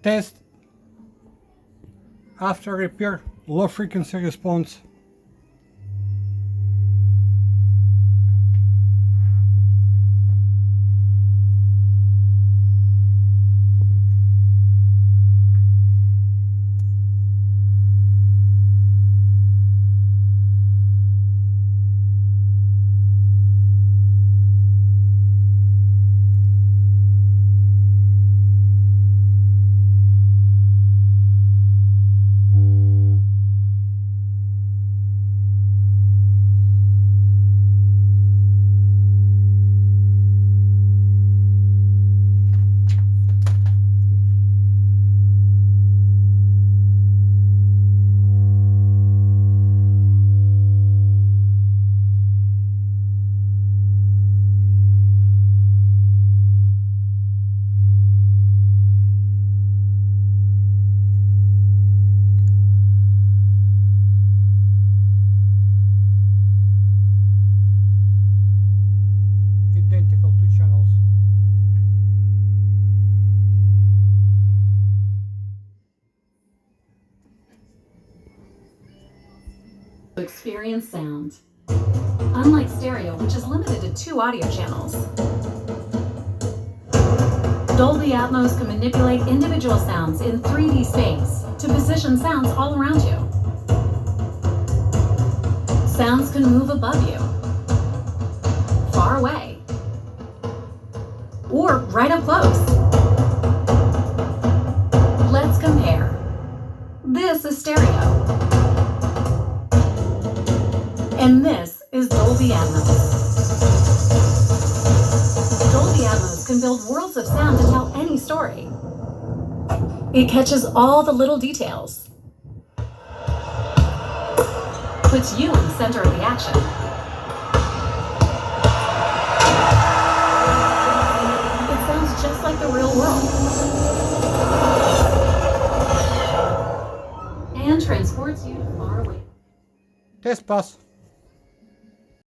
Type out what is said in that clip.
Test after repair, low frequency response. Identical two channels. Experience sound. Unlike stereo, which is limited to 2 audio channels, Dolby Atmos can manipulate individual sounds in 3D space to position sounds all around you. Sounds can move above you, far away, or right up close. Let's compare. This is stereo. And this is Dolby Atmos. Dolby Atmos can build worlds of sound to tell any story. It catches all the little details, puts you in the center of the action. It sounds just like the real world. And transports you far away. Test pass.